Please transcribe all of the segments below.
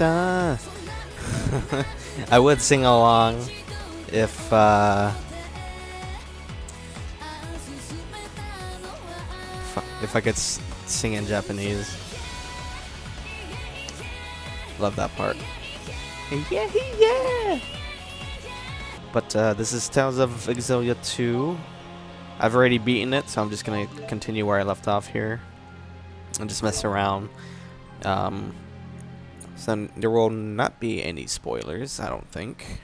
I would sing along if I could sing in Japanese. Love that part. Yeah, yeah. But this is Tales of Xillia 2. I've already beaten it, so I'm just gonna continue where I left off here and just mess around. So there will not be any spoilers, I don't think.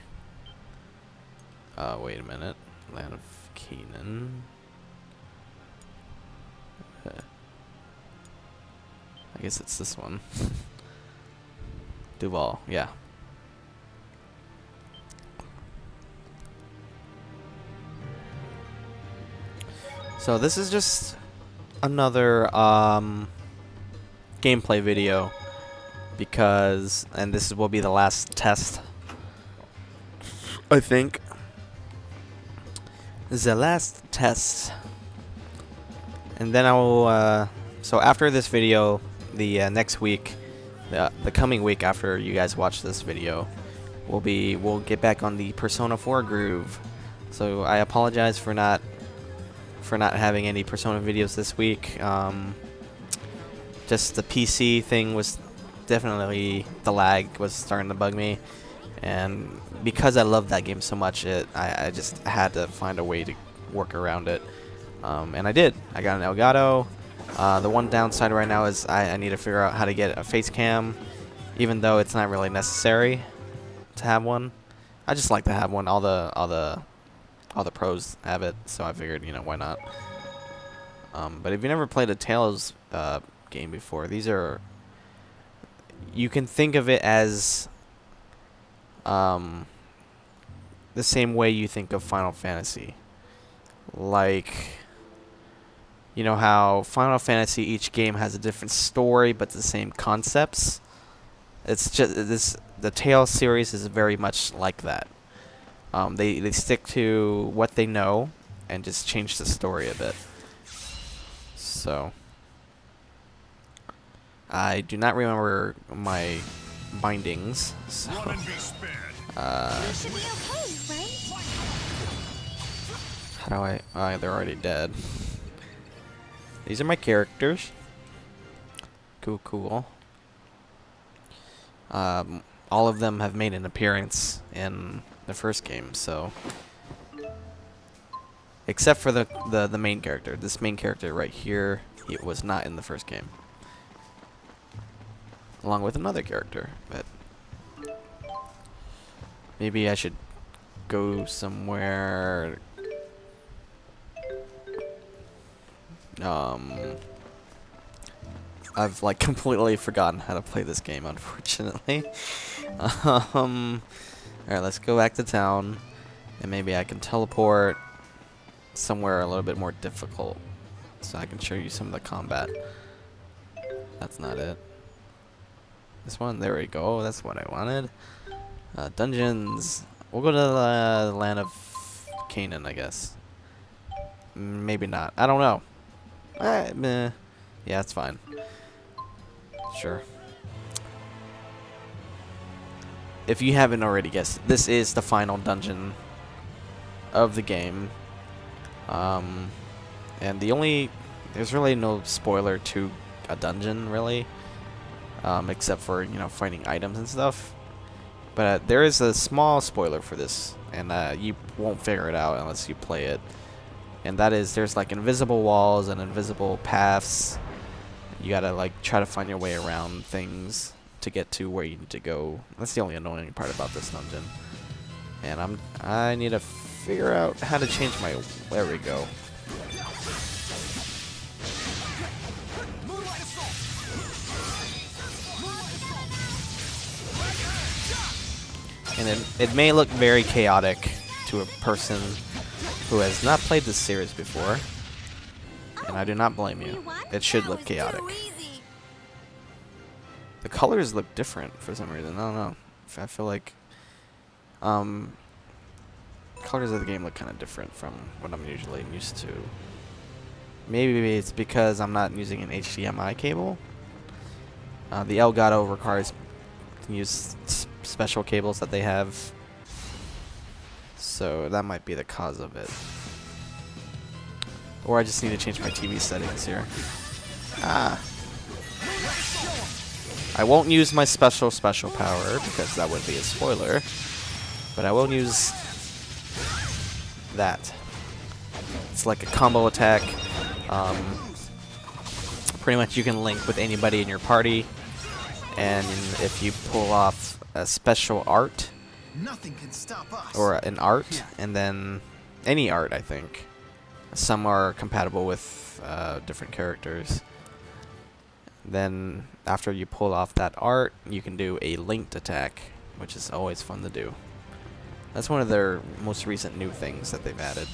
Wait a minute. Land of Canaan. I guess it's this one. Duval, yeah. So this is just another gameplay video because, and this will be the last test, I think. The last test, and then I will. So after this video, the next week, the coming week after you guys watch this video, we'll get back on the Persona 4 groove. So I apologize for not having any Persona videos this week. Just the PC thing was definitely, the lag was starting to bug me, and because I love that game so much, I just had to find a way to work around it, and I did. I got an elgato. The one downside right now is I need to figure out how to get a face cam, even though it's not really necessary to have one. I just like to have one. All the pros have it, so I figured, you know, why not. But if you never played a Tales game before, these are, you can think of it as the same way you think of Final Fantasy. Like, you know how Final Fantasy, each game has a different story but the same concepts? It's just the Tales series is very much like that. They stick to what they know and just change the story a bit. So I do not remember my bindings, so how do I? They're already dead. These are my characters. Cool. All of them have made an appearance in the first game, so except for the main character. This main character right here, he was not in the first game, along with another character. But maybe I should go somewhere. I've like completely forgotten how to play this game, unfortunately. Alright, let's go back to town, and maybe I can teleport somewhere a little bit more difficult so I can show you some of the combat. That's not it. This one, there we go, that's what I wanted. Dungeons. We'll go to the land of Canaan, I guess. Maybe not. I don't know. Meh. Yeah, it's fine. Sure. If you haven't already guessed, this is the final dungeon of the game. And there's really no spoiler to a dungeon, really. Except for, you know, finding items and stuff. But there is a small spoiler for this, and you won't figure it out unless you play it. And that is, there's like invisible walls and invisible paths. You gotta like try to find your way around things to get to where you need to go. That's the only annoying part about this dungeon. And I need to figure out how to change my, there we go. And it may look very chaotic to a person who has not played this series before, and I do not blame you. It should look chaotic. The colors look different for some reason. I don't know. I feel like colors of the game look kind of different from what I'm usually used to. Maybe it's because I'm not using an HDMI cable. The Elgato requires can use special cables that they have. So that might be the cause of it. Or I just need to change my TV settings here. Ah. I won't use my special power because that would be a spoiler. But I will use that. It's like a combo attack. Pretty much you can link with anybody in your party. And if you pull off a special art, nothing can stop us. Or an art, and then any art, I think. Some are compatible with different characters. Then after you pull off that art, you can do a linked attack, which is always fun to do. That's one of their most recent new things that they've added.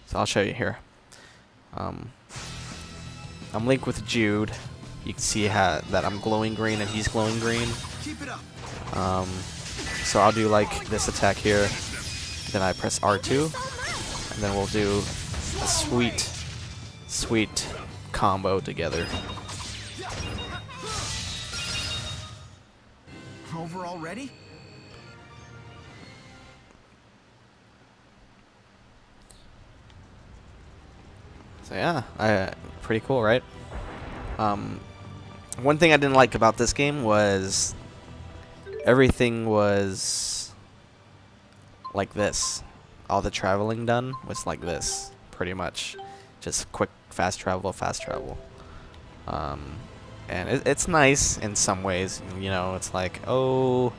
So I'll show you here. I'm linked with Jude. You can see that I'm glowing green and he's glowing green. Keep it up. So I'll do like this attack here. Then I press R2, and then we'll do a sweet combo together. Over already? So yeah, pretty cool, right? One thing I didn't like about this game was everything was like this. All the traveling done was like this, pretty much. Just quick, fast travel. And it's nice in some ways. You know, it's like, oh,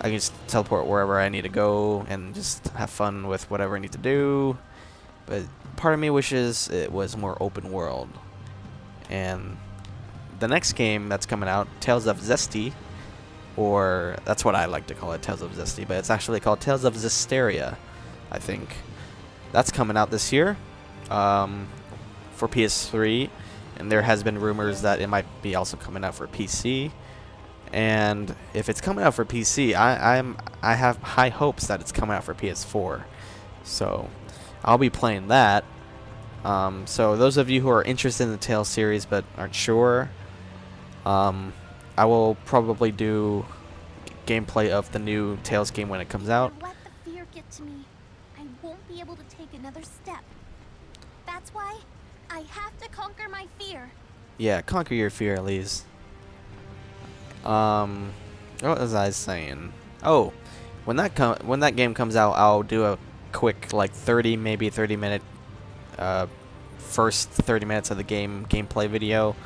I can just teleport wherever I need to go and just have fun with whatever I need to do. But part of me wishes it was more open world. And the next game that's coming out, Tales of Zesty, or that's what I like to call it, Tales of Zesty, but it's actually called Tales of Zestiria, I think. That's coming out this year for PS3, and there has been rumors that it might be also coming out for PC. And if it's coming out for PC, I have high hopes that it's coming out for PS4. So I'll be playing that. So those of you who are interested in the Tales series but aren't sure, I will probably do gameplay of the new Tales game when it comes out. Let the fear get to me. I won't be able to take another step. That's why I have to conquer my fear. Yeah, conquer your fear, Elise. What was I saying? Oh, when that game comes out, I'll do a quick, like 30 minute first 30 minutes of the gameplay video.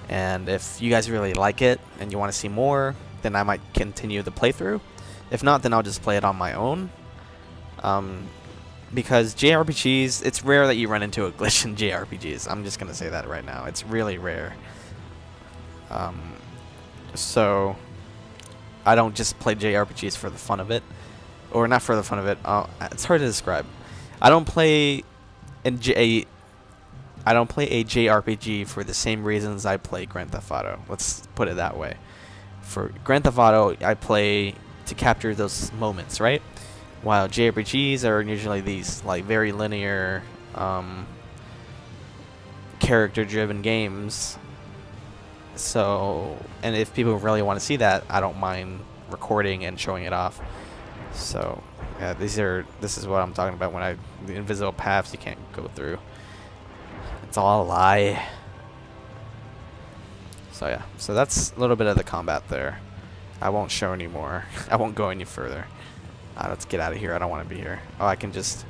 And if you guys really like it and you want to see more, then I might continue the playthrough. If not, then I'll just play it on my own. Because JRPGs, it's rare that you run into a glitch in JRPGs. I'm just going to say that right now. It's really rare. So I don't just play JRPGs for the fun of it. Or not for the fun of it. It's hard to describe. I don't play a JRPG for the same reasons I play Grand Theft Auto. Let's put it that way. For Grand Theft Auto, I play to capture those moments, right? While JRPGs are usually these like very linear, character-driven games. So, and if people really want to see that, I don't mind recording and showing it off. So, yeah, this is what I'm talking about when the invisible paths you can't go through. It's all a lie. So yeah, so that's a little bit of the combat there. I won't show any more. I won't go any further. Let's get out of here. I don't want to be here. Oh, I can just...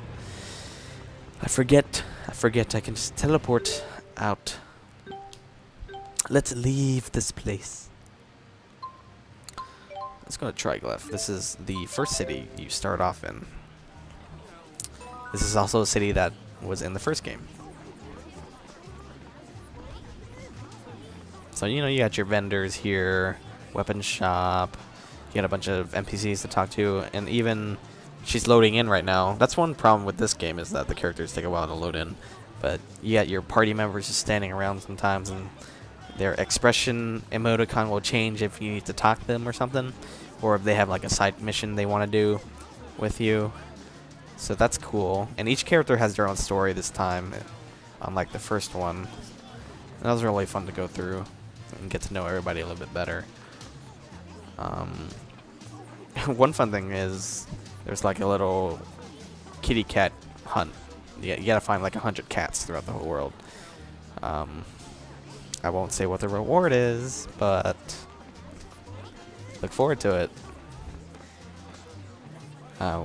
I forget. I can just teleport out. Let's leave this place. Let's go to Triglyph. This is the first city you start off in. This is also a city that was in the first game. So, you know, you got your vendors here, weapon shop, you got a bunch of NPCs to talk to, and even she's loading in right now. That's one problem with this game, is that the characters take a while to load in. But you got your party members just standing around sometimes, and their expression emoticon will change if you need to talk to them or something, or if they have like a side mission they want to do with you. So that's cool. And each character has their own story this time, unlike the first one. And that was really fun to go through and get to know everybody a little bit better. One fun thing is there's like a little kitty cat hunt. You gotta find like 100 cats throughout the whole world. I won't say what the reward is, but look forward to it.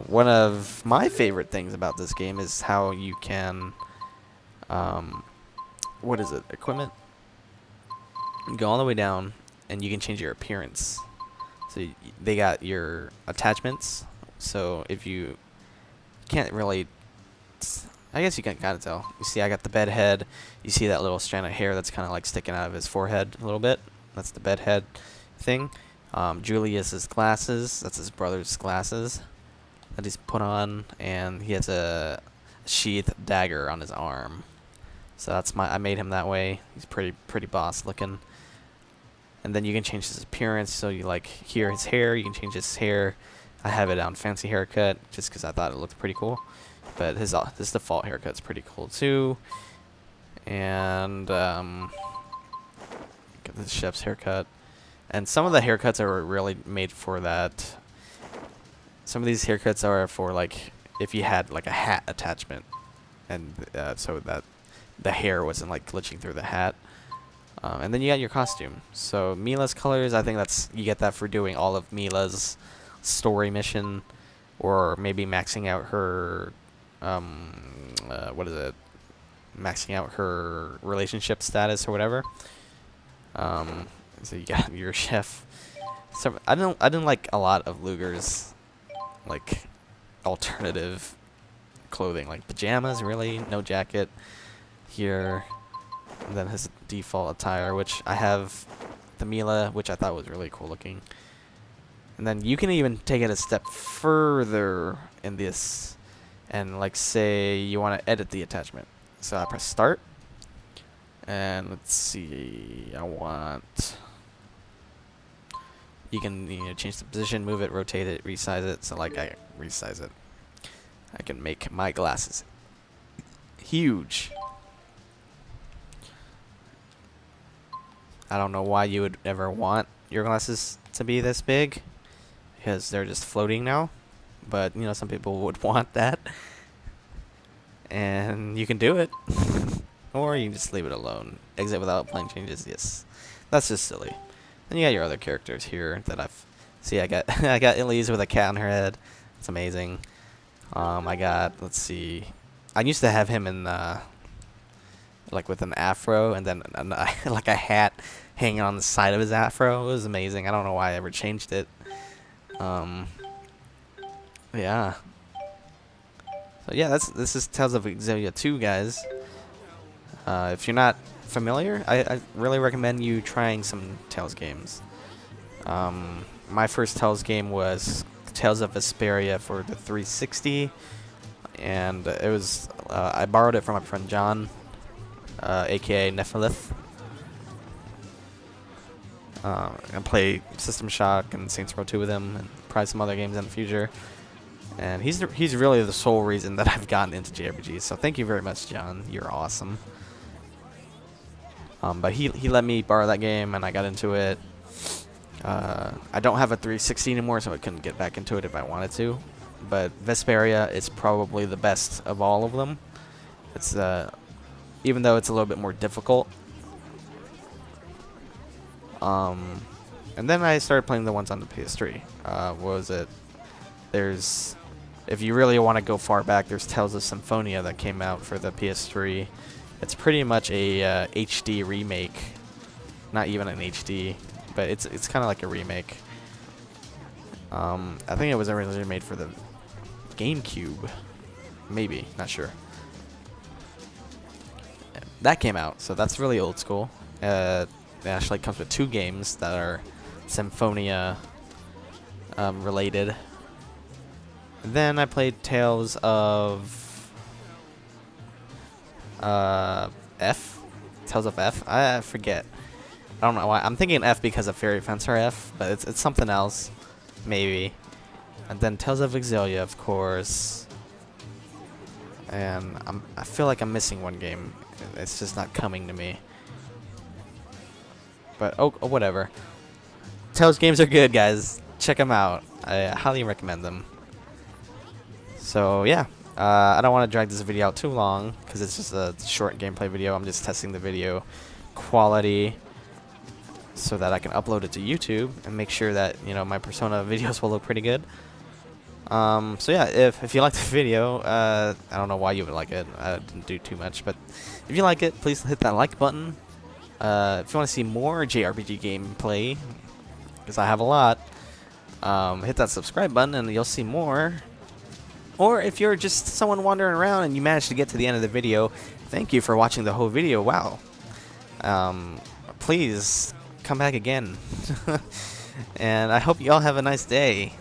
One of my favorite things about this game is how you can, what is it, equipment? Go all the way down, and you can change your appearance. So they got your attachments. So if you can't really, I guess you can kind of tell. You see, I got the bed head. You see that little strand of hair that's kind of like sticking out of his forehead a little bit. That's the bed head thing. Julius's glasses. That's his brother's glasses that he's put on, and he has a sheathed dagger on his arm. So that's I made him that way. He's pretty boss looking. And then you can change his appearance. So you like here his hair. You can change his hair. I have it on fancy haircut just because I thought it looked pretty cool. But his default haircut's pretty cool too. And get the chef's haircut. And some of the haircuts are really made for that. Some of these haircuts are for like if you had like a hat attachment, and so that the hair wasn't like glitching through the hat. And then you got your costume. So Mila's colors, I think you get that for doing all of Mila's story mission, or maybe maxing out her what is it? Maxing out her relationship status or whatever. So you got your chef. So I didn't like a lot of Luger's like alternative clothing, like pajamas. Really, no jacket here. And then his default attire, which I have the Mila, which I thought was really cool looking. And then you can even take it a step further in this, and like say you want to edit the attachment. So I press start, and let's see, I want. You can change the position, move it, rotate it, resize it. So like I resize it, I can make my glasses huge. I don't know why you would ever want your glasses to be this big, because they're just floating now. But some people would want that, and you can do it. Or you can just leave it alone. Exit without playing changes. Yes, that's just silly. Then you got your other characters here that I got I got Elise with a cat on her head. It's amazing. I got, let's see, I used to have him in like with an afro, and then like a hat hanging on the side of his afro. It was amazing. I don't know why I ever changed it. Yeah. So yeah, this is Tales of Xillia 2, guys. If you're not familiar, I really recommend you trying some Tales games. My first Tales game was Tales of Vesperia for the 360, and it was I borrowed it from my friend John, aka Nephalith. And play System Shock and Saints Row 2 with him, and probably some other games in the future. And he's really the sole reason that I've gotten into JRPGs. So thank you very much, John. You're awesome. But he let me borrow that game, and I got into it. I don't have a 360 anymore, so I couldn't get back into it if I wanted to. But Vesperia is probably the best of all of them. It's even though it's a little bit more difficult. And then I started playing the ones on the PS3. What was it? There's, if you really want to go far back, there's Tales of Symphonia that came out for the PS3. It's pretty much a HD remake. Not even an HD, but it's kind of like a remake. I think it was originally made for the GameCube. Maybe, not sure. That came out, so that's really old school. It actually comes with 2 games that are Symphonia related. And then I played Tales of F? Tales of F? I forget. I don't know why. I'm thinking F because of Fairy Fencer F, but it's something else. Maybe. And then Tales of Xillia, of course. And I feel like I'm missing one game. It's just not coming to me. But oh whatever. Telltale's games are good, guys. Check them out. I highly recommend them. So yeah, I don't want to drag this video out too long because it's just a short gameplay video. I'm just testing the video quality so that I can upload it to YouTube and make sure that, you know, my Persona videos will look pretty good. So yeah, if you like the video, I don't know why you would like it. I didn't do too much, but if you like it, please hit that like button. If you want to see more JRPG gameplay, because I have a lot, hit that subscribe button and you'll see more. Or if you're just someone wandering around and you managed to get to the end of the video, thank you for watching the whole video. Wow. Please come back again. And I hope you all have a nice day.